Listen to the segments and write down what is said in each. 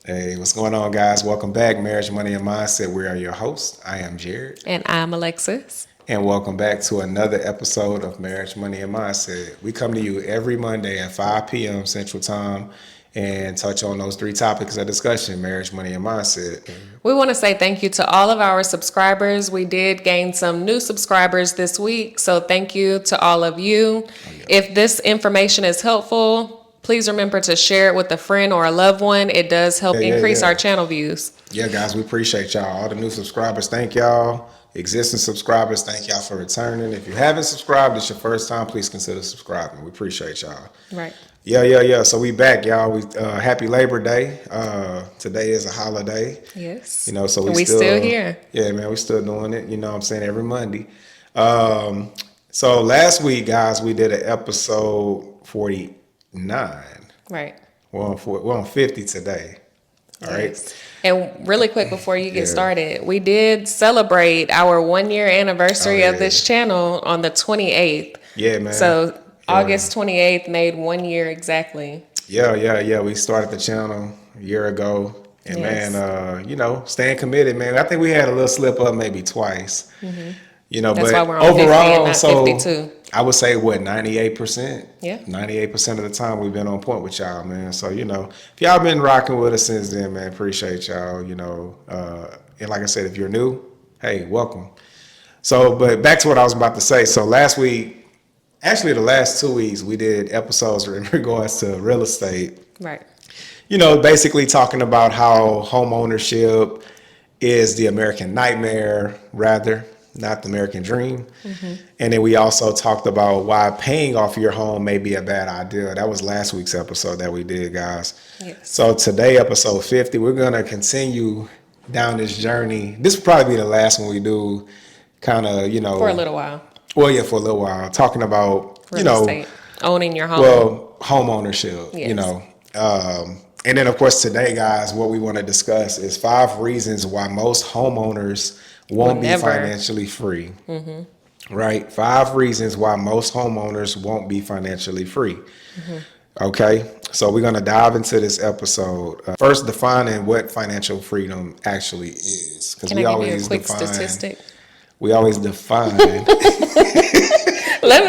Hey, what's going on, guys? Welcome back, Marriage, Money, and Mindset. We are your hosts. I am Jared, And I'm Alexis. and welcome back to another episode of Marriage, Money, and Mindset. We come to you every Monday at 5 p.m. Central Time and touch on those three topics of discussion: marriage, money, and mindset. We want to say thank you to all of our subscribers. We did gain some new subscribers this week, so thank you to all of you. If this information is helpful, please remember to share it with a friend or a loved one. It does help increase our channel views. Yeah, guys, we appreciate y'all. All the new subscribers, thank y'all. Existing subscribers, thank y'all for returning. If you haven't subscribed, it's your first time, please consider subscribing. We appreciate y'all. Right. Yeah. So we back, y'all. We happy Labor Day. Today is a holiday. Yes. So we still here. Yeah, man, we still doing it. You know what I'm saying, every Monday. So last week, guys, we did an episode 49. Right. We're on 50 today. All right. And really quick before you get started, we did celebrate our 1 year anniversary of this channel on the 28th. Yeah, man. So August 28th made 1 year exactly. Yeah. We started the channel a year ago. And man, staying committed, man. I think we had a little slip up maybe twice. That's but why we're on overall, 50 and not 52. I would say 98%. Yeah. 98% of the time we've been on point with y'all, man. So, if y'all been rocking with us since then, man, appreciate y'all, and like I said, if you're new, hey, welcome. So, but back to what I was about to say. So last week, actually the last 2 weeks, we did episodes in regards to real estate. Right. Basically talking about how home ownership is the American nightmare, rather, not the American dream. And then we also talked about why paying off your home may be a bad idea. That was last week's episode that we did, guys. Yes. So today, episode 50, we're going to continue down this journey. This will probably be the last one we do, kind of, For a little while. Well, yeah, for a little while, talking about, Real estate. Owning your home. Well, home ownership, Yes. And then, of course, today, guys, what we want to discuss is 5 reasons why most homeowners won't be financially free. Right? 5 reasons why most homeowners won't be financially free. Okay? So we're going to dive into this episode. First, defining what financial freedom actually is. Can I give you a quick statistic? We always define.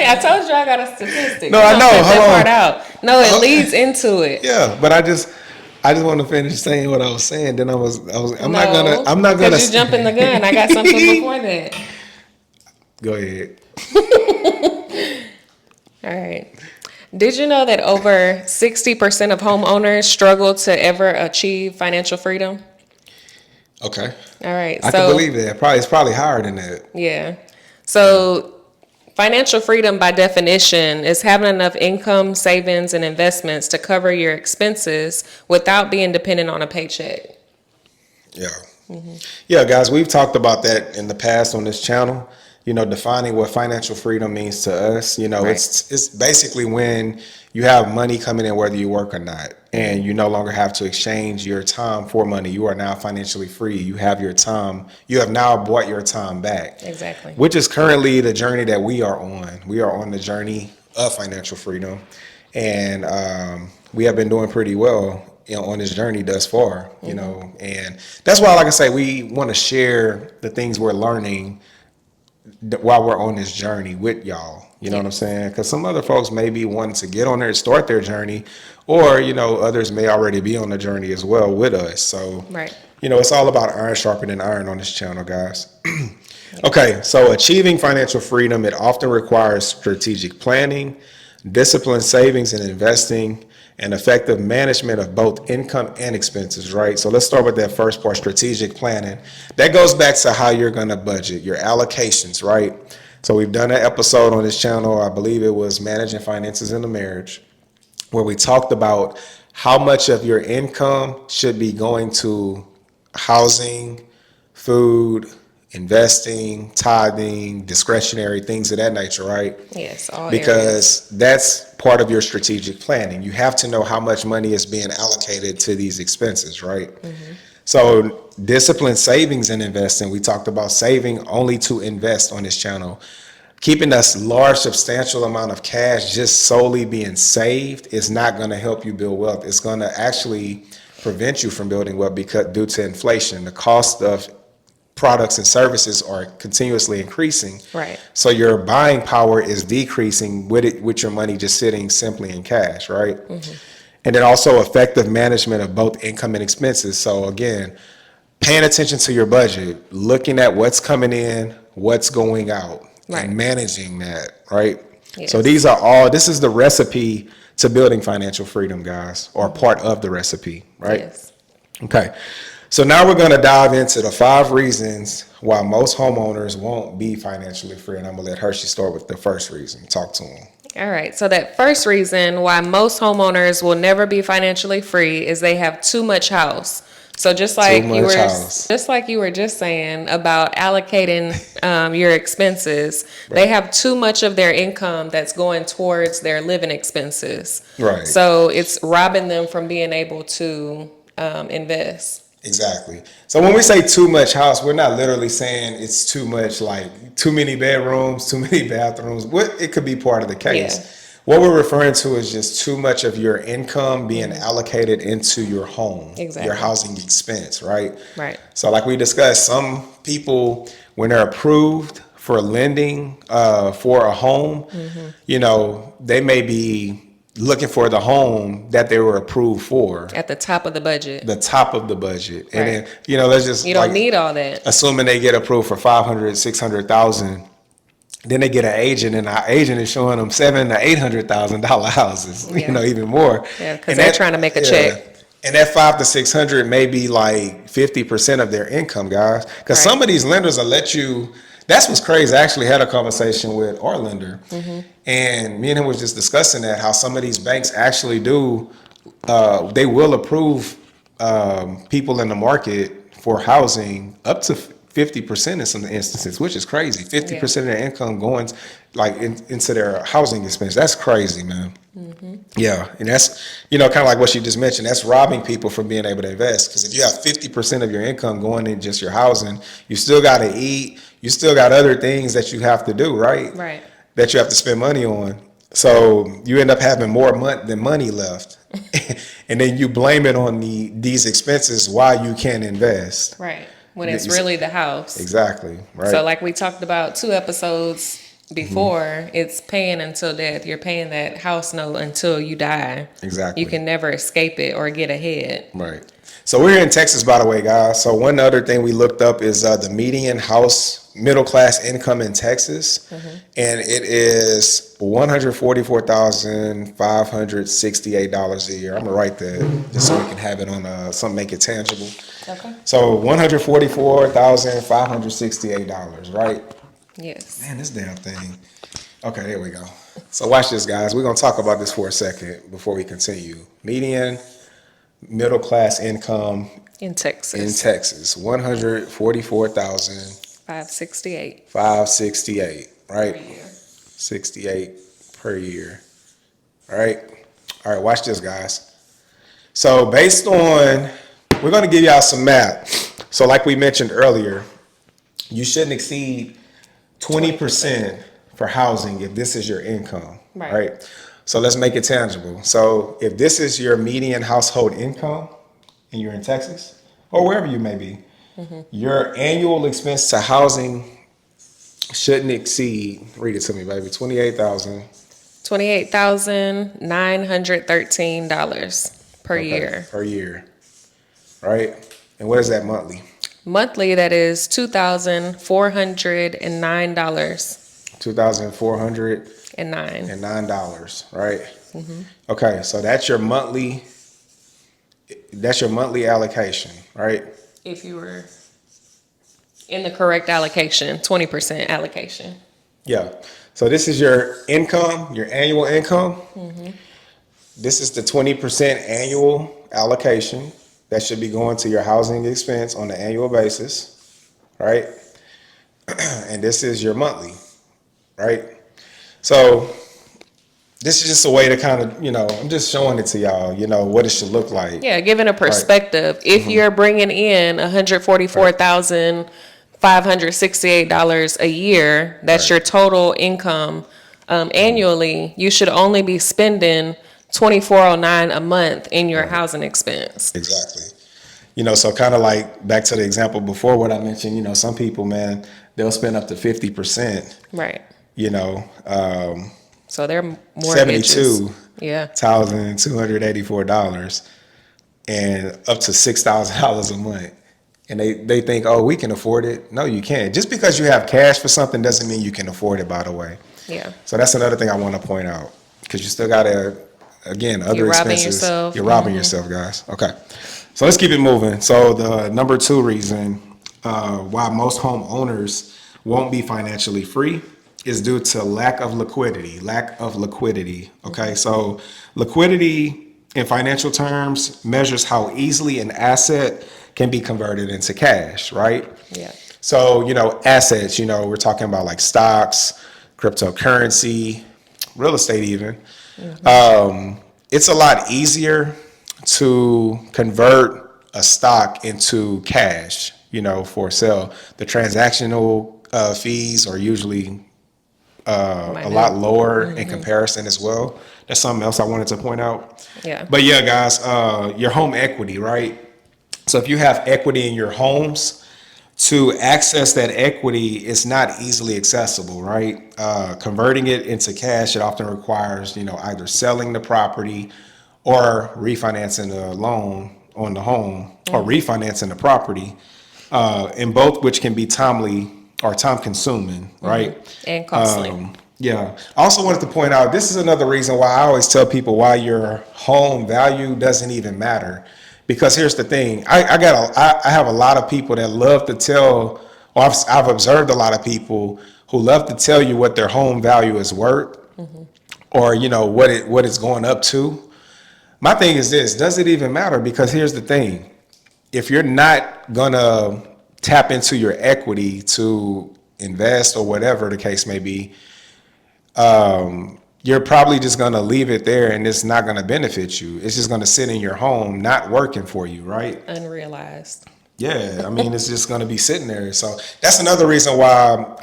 I told you I got a statistic. No, I know. Hold that part out. No, it leads into it. Yeah, but I just want to finish saying what I was saying. Then I'm not gonna. Because you're jumping the gun. I got something before that. Go ahead. All right. Did you know that over 60% of homeowners struggle to ever achieve financial freedom? Okay. All right. I can believe that. It's probably higher than that. Yeah. So financial freedom by definition is having enough income, savings, and investments to cover your expenses without being dependent on a paycheck. Yeah. Yeah, guys, we've talked about that in the past on this channel. Defining what financial freedom means to us. Right. It's basically when you have money coming in whether you work or not, and you no longer have to exchange your time for money. You are now financially free. You have your time. You have now bought your time back. Exactly. Which is currently the journey that we are on. We are on the journey of financial freedom, and we have been doing pretty well, on this journey thus far. And that's why, like I say, we want to share the things we're learning while we're on this journey with y'all. You know what I'm saying? Because some other folks may be wanting to get on there and start their journey, or others may already be on the journey as well with us. So Right. it's all about iron sharpening iron on this channel, guys. Okay, so achieving financial freedom, it often requires strategic planning, disciplined savings and investing, and effective management of both income and expenses, right? So let's start with that first part, strategic planning. That goes back to how you're going to budget, your allocations, right? So we've done an episode on this channel, I believe it was Managing Finances in a Marriage, where we talked about how much of your income should be going to housing, food, investing, tithing, discretionary, things of that nature, right? Yes, all Because that's part of your strategic planning. You have to know how much money is being allocated to these expenses, right? So disciplined savings and investing, we talked about saving only to invest on this channel. Keeping a large, substantial amount of cash just solely being saved is not going to help you build wealth. It's going to actually prevent you from building wealth because due to inflation, the cost of products and services are continuously increasing. Right. So your buying power is decreasing with your money just sitting simply in cash, right? And then also effective management of both income and expenses. So again, paying attention to your budget, looking at what's coming in, what's going out, Right. and managing that, right? Yes. So this is the recipe to building financial freedom, guys, or part of the recipe, right? Yes. Okay. So now we're going to dive into the 5 reasons why most homeowners won't be financially free. And I'm going to let Hershey start with the first reason. Talk to him. All right. So that first reason why most homeowners will never be financially free is they have too much house. So just like you were just saying about allocating your expenses, they have too much of their income that's going towards their living expenses. Right. So it's robbing them from being able to invest. Exactly. So when we say too much house, we're not literally saying it's too much, like too many bedrooms, too many bathrooms. It could be part of the case. Yeah. What we're referring to is just too much of your income being allocated into your home, your housing expense, right? Right. So like we discussed, some people, when they're approved for lending for a home, they may be looking for the home that they were approved for. At the top of the budget. The top of the budget. Right. And then, let's just... You don't need all that. Assuming they get approved for $500,000, $600,000, then they get an agent, and our agent is showing them $700,000 to $800,000 houses, even more. Yeah, because they're trying to make a check. And that $500,000 to $600,000 may be like 50% of their income, guys. Because some of these lenders will let you... That's what's crazy. I actually had a conversation with our lender, and me and him was just discussing that, how some of these banks actually do, they will approve people in the market for housing up to 50% in some instances, which is crazy. 50% of their income going into their housing expense. That's crazy, man. Yeah, and that's, kind of like what you just mentioned, that's robbing people from being able to invest. Because if you have 50% of your income going in just your housing, you still got to eat, you still got other things that you have to do, right? Right. That you have to spend money on. So you end up having more than money left. And then you blame it on these expenses why you can't invest. Right. When it's really the house. Exactly. Right. So like we talked about 2 episodes before, it's paying until death. You're paying that house note until you die. Exactly. You can never escape it or get ahead. Right. So we're here in Texas, by the way, guys. So one other thing we looked up is the median middle class income in Texas. And it is $144,568 a year. I'm going to write that just so we can have it on something, make it tangible. Okay. So $144,568, right? Yes. Man, this damn thing. Okay, there we go. So watch this, guys. We're going to talk about this for a second before we continue. Median middle class income in Texas. 144,568. 568, right? Per year. 68 per year. All right. All right, watch this, guys. So based on, we're going to give y'all some math. So like we mentioned earlier, you shouldn't exceed 20% for housing if this is your income, right? So let's make it tangible. So if this is your median household income and you're in Texas or wherever you may be, your annual expense to housing shouldn't exceed, read it to me, baby, $28,913 per year. Per year, right? And what is that monthly? Monthly, that is $2,409. $2,409, right? Okay, so that's your monthly allocation, right? If you were in the correct allocation, 20% allocation. Yeah. So this is your income, your annual income. This is the 20% annual allocation that should be going to your housing expense on an annual basis, right? And this is your monthly, right? So this is just a way to kind of, I'm just showing it to y'all, what it should look like. Yeah, giving a perspective. Right. If you're bringing in $144,568 a year, that's your total income annually, you should only be spending $2,409 a month in your housing expense. Exactly. So kind of like back to the example before what I mentioned, some people, man, they'll spend up to 50%, Right. you know, So their mortgages. Yeah. $72,284 and up to $6,000 a month. And they think, oh, we can afford it. No, you can't. Just because you have cash for something doesn't mean you can afford it, by the way. Yeah. So that's another thing I want to point out, because you still got to, again, other You're robbing expenses. yourself. You're robbing yourself, guys. Okay. So let's keep it moving. So the number 2 reason why most homeowners won't be financially free is due to lack of liquidity. Okay. So liquidity in financial terms measures how easily an asset can be converted into cash, right? Yeah. So, assets, we're talking about like stocks, cryptocurrency, real estate even. It's a lot easier to convert a stock into cash, for sale. The transactional fees are usually a lot lower in comparison as well. That's something else I wanted to point out. Yeah. But yeah, guys, your home equity, right? So if you have equity in your homes, to access that equity is not easily accessible, right? Converting it into cash, it often requires, either selling the property or refinancing the loan on the home or refinancing the property, in both which can be timely or time consuming, right? And costly. Yeah. I also wanted to point out, this is another reason why I always tell people why your home value doesn't even matter. Because here's the thing, I have a lot of people that love to tell, or I've observed a lot of people who love to tell you what their home value is worth, or what it's going up to. My thing is this: does it even matter? Because here's the thing, if you're not gonna tap into your equity to invest or whatever the case may be, you're probably just going to leave it there and it's not going to benefit you. It's just going to sit in your home, not working for you, right? Unrealized. Yeah, I mean, it's just going to be sitting there. So that's another reason why,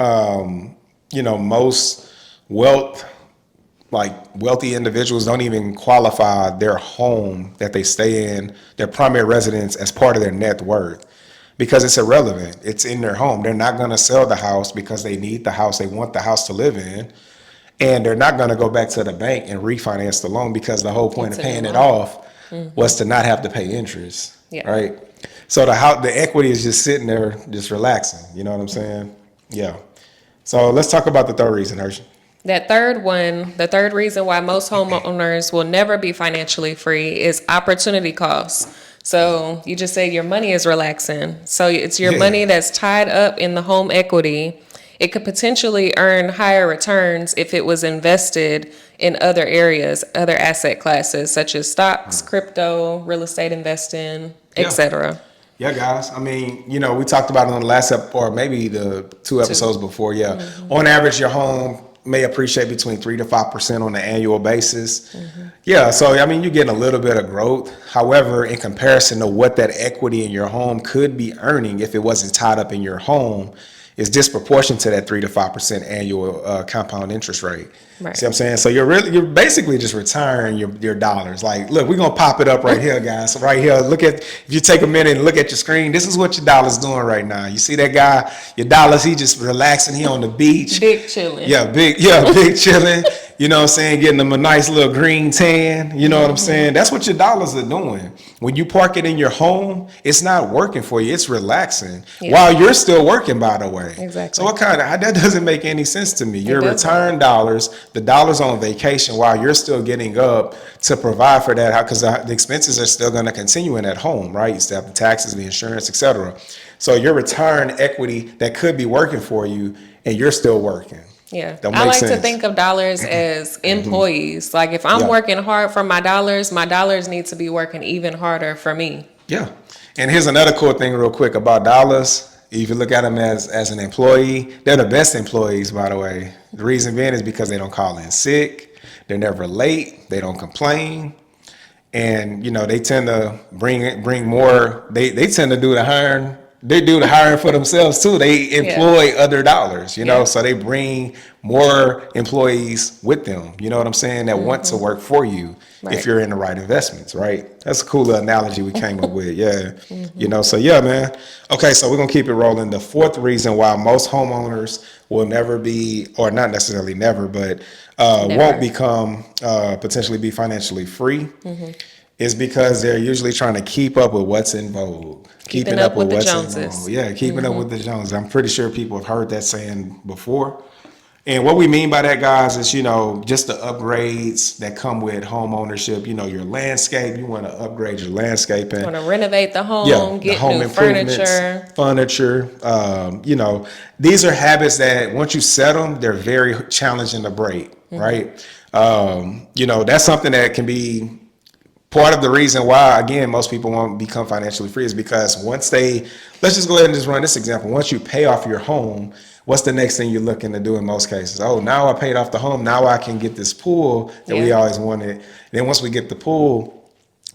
most wealthy individuals don't even qualify their home that they stay in, their primary residence, as part of their net worth, because it's irrelevant. It's in their home. They're not going to sell the house because they need the house. They want the house to live in. And they're not going to go back to the bank and refinance the loan, because the whole point of paying it off was to not have to pay interest, right? So the equity is just sitting there, just relaxing. You know what I'm saying? Yeah. So let's talk about the third reason, Hershey. That third one, the third reason why most homeowners will never be financially free is opportunity costs. So you just say your money is relaxing. So it's your money that's tied up in the home equity. It could potentially earn higher returns if it was invested in other areas, other asset classes, such as stocks, crypto, real estate investing, etc. Yeah, guys. I mean, we talked about it on the last or maybe the 2 episodes before. Yeah. On average, your home may appreciate between 3 to 5% on an annual basis. Yeah. So, I mean, you're getting a little bit of growth. However, in comparison to what that equity in your home could be earning if it wasn't tied up in your home, is disproportionate to that 3 to 5% annual compound interest rate. Right. See what I'm saying? So you're basically just retiring your dollars. Like, look, we're gonna pop it up right here, guys. So right here, if you take a minute and look at your screen, this is what your dollar's doing right now. You see that guy, your dollars, he just relaxing, he on the beach. Big chilling. Big chilling. You know what I'm saying? Getting them a nice little green tan. You know what I'm saying? That's what your dollars are doing. When you park it in your home, it's not working for you. It's relaxing while you're still working, by the way. Exactly. So that doesn't make any sense to me. You're retiring dollars, the dollars on vacation, while you're still getting up to provide for that, because the expenses are still going to continue in at home, right? You still have the taxes, the insurance, etc. So you're retiring equity that could be working for you, and you're still working. Yeah, I like to think of dollars as employees. Like if I'm working hard for my dollars need to be working even harder for me. Yeah. And here's another cool thing real quick about dollars. If you look at them as an employee, they're the best employees, by the way. The reason being is because they don't call in sick. They're never late. They don't complain. And, they tend to bring more. They tend to do the hiring they do the hiring for themselves too. They employ other dollars, Yeah. so they bring more employees with them, you know what I'm saying, that want to work for you if Right. you're in the right investments, right? That's a cool little analogy we came up with. Yeah. So yeah, man. Okay, so we're gonna keep it rolling. The fourth reason why most homeowners will never be, or not necessarily never, but won't Never. become potentially be financially free is because they're usually trying to keep up with what's in vogue, Keeping keeping up up with with the what's in vogue. Joneses. Yeah, keeping up with the Joneses. I'm pretty sure people have heard that saying before. And what we mean by that, guys, is, just the upgrades that come with home ownership. Your landscape, you want to upgrade your landscaping. Want to renovate the Yeah, home, the get home new improvements, furniture. furniture. These are habits that once you set them, they're very challenging to break, right? That's something that can be part of the reason why, again, most people won't become financially free is because let's just go ahead and just run this example. Once you pay off your home, what's the next thing you're looking to do in most cases? Oh, now I paid off the home. Now I can get this pool that we Yeah. always wanted. And then once we get the pool,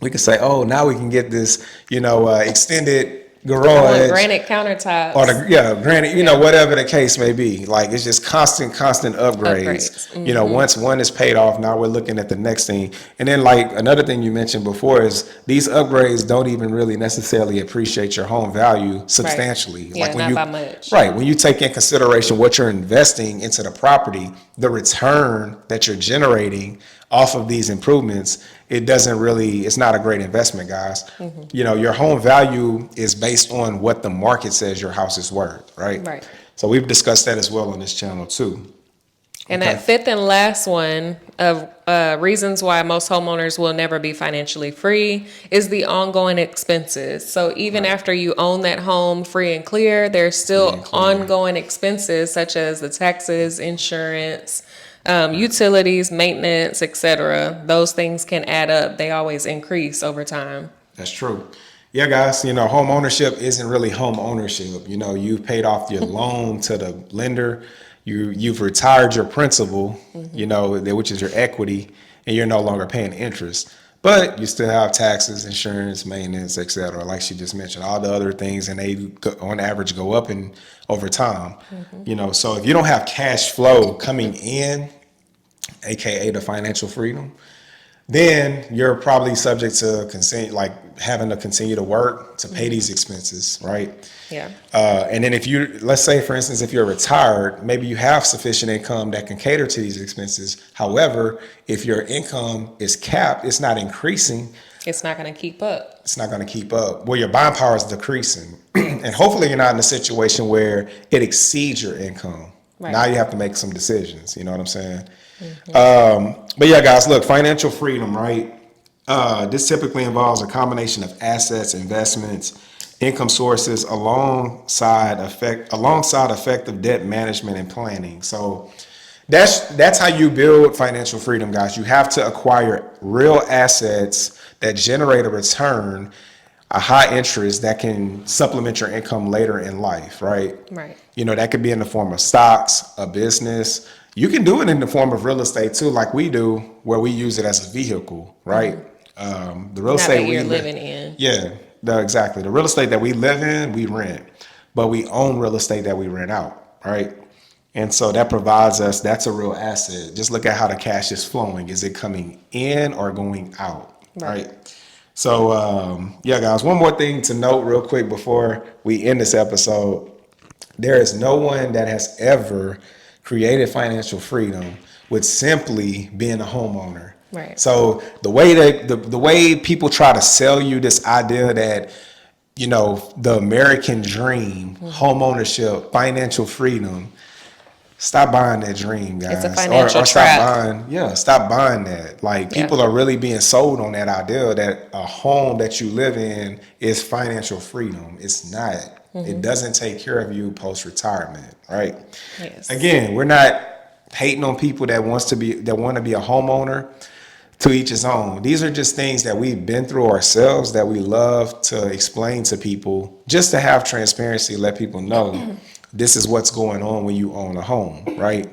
we can say, oh, now we can get this, extended I want garage granite countertops. or granted, whatever the case may be. Like, it's just constant upgrades. Upgrades. Once one is paid off, now we're looking at the next thing. And then, like, another thing you mentioned before is these upgrades don't even really necessarily appreciate your home value substantially. Yeah, Like when not you by much. right, when you take in consideration what you're investing into the property, the return that you're generating off of these improvements, it's not a great investment, guys. Your home value is based on what the market says your house is worth, right? Right. So we've discussed that as well on this channel too. And Okay. that fifth and last one of reasons why most homeowners will never be financially free is the ongoing expenses. So even after you own that home free and clear, there's still ongoing expenses such as the taxes, insurance, utilities, maintenance, etc. Those things can add up. They always increase over time. That's true. Yeah, guys, home ownership isn't really home ownership. You've paid off your loan to the lender. You've retired your principal, which is your equity, and you're no longer paying interest. But you still have taxes, insurance, maintenance, et cetera, like she just mentioned, all the other things, and they on average go up over time. So if you don't have cash flow coming in, aka the financial freedom, then you're probably subject to having to continue to work to pay these expenses, right? Yeah. And then let's say, for instance, if you're retired, maybe you have sufficient income that can cater to these expenses. However, if your income is capped, it's not increasing. It's not going to keep up. It's not going to keep up. Well, your buying power is decreasing. And hopefully you're not in a situation where it exceeds your income. Right. Now you have to make some decisions. You know what I'm saying? But yeah, guys, look, financial freedom, right? This typically involves a combination of assets, investments, income sources, alongside effective debt management and planning. So that's how you build financial freedom, guys. You have to acquire real assets that generate a return, a high interest that can supplement your income later in life, right? Right. That could be in the form of stocks, a business. You can do it in the form of real estate too, like we do, where we use it as a vehicle, right? The real Not estate that we you're living in. Yeah, exactly. The real estate that we live in, we rent, but we own real estate that we rent out, right? And so that provides us, that's a real asset. Just look at how the cash is flowing. Is it coming in or going out, right? So, yeah, guys, one more thing to note real quick before we end this episode. There is no one that has ever created financial freedom with simply being a homeowner. Right. So the way people try to sell you this idea that, the American dream, home ownership, financial freedom, stop buying that dream, guys. It's a financial or trap. stop buying that. Like, people are really being sold on that idea that a home that you live in is financial freedom. It's not. It doesn't take care of you post-retirement, right? Yes. Again, we're not hating on people that want to be a homeowner. To each his own. These are just things that we've been through ourselves that we love to explain to people, just to have transparency, let people know this is what's going on when you own a home, right?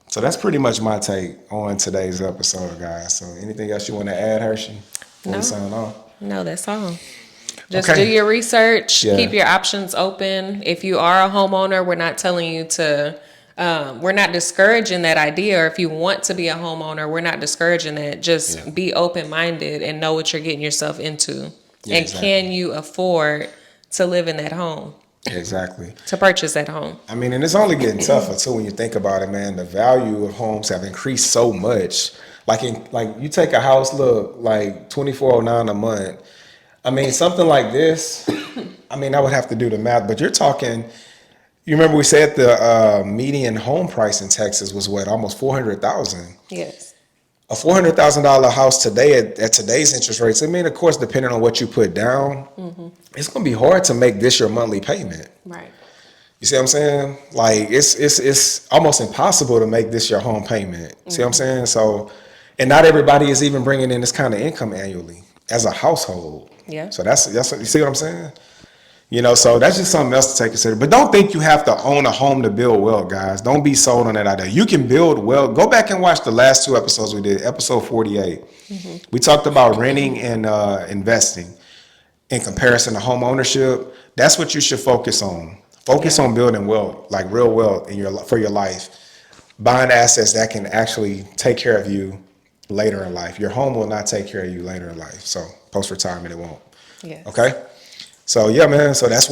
So that's pretty much my take on today's episode, guys. So anything else you want to add, Hershey? No. We sign off. No, that's all. Just Okay. do your research. Yeah. Keep your options open. If you are a homeowner, we're not telling you to. We're not discouraging that idea. Or if you want to be a homeowner, we're not discouraging that. Just be open minded and know what you're getting yourself into. Yeah, and exactly. can you afford to live in that home? Exactly. To purchase that home? I mean, and it's only getting tougher too when you think about it, man. The value of homes have increased so much. Like you take a house, look, like 2409 a month. I mean, something like this. I mean, I would have to do the math, but you're talking. You remember we said the median home price in Texas was what, almost 400,000. Yes. A $400,000 house today at today's interest rates. I mean, of course, depending on what you put down, it's gonna be hard to make this your monthly payment. Right. You see what I'm saying? Like it's almost impossible to make this your home payment. See what I'm saying? So, and not everybody is even bringing in this kind of income annually as a household. Yeah. So that's you see what I'm saying? You know, so that's just something else to take consider. But don't think you have to own a home to build wealth, guys. Don't be sold on that idea. You can build wealth. Go back and watch the last two episodes we did, episode 48. We talked about renting and investing in comparison to home ownership. That's what you should focus on. Focus on building wealth, like real wealth for your life. Buying assets that can actually take care of you later in life. Your home will not take care of you later in life. So post-retirement, it won't. Yes. Okay? So yeah, man. So that's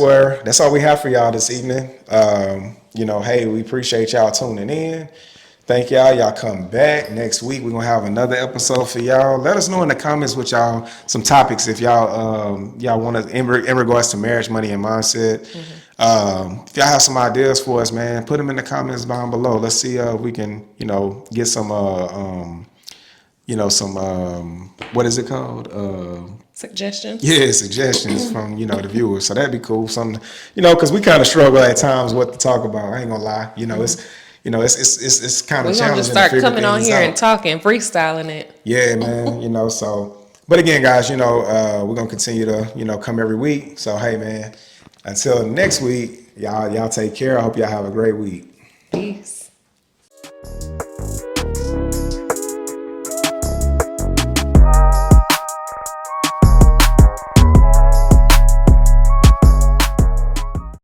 all we have for y'all this evening. You know, hey, we appreciate y'all tuning in. Thank y'all. Y'all come back next week. We're gonna have another episode for y'all. Let us know in the comments what y'all some topics if y'all want to in regards to marriage, money, and mindset. If y'all have some ideas for us, man, put them in the comments down below. Let's see if we can get some what is it called? Suggestions? Yeah, suggestions from the viewers. So that'd be cool. Some because we kind of struggle at times what to talk about. I ain't gonna lie. It's kind of We're challenging. gonna just start to figure coming on things here out. and talking, freestyling it. Yeah, man. So, but again, guys, we're gonna continue to come every week. So hey, man, until next week, y'all take care. I hope y'all have a great week. Peace.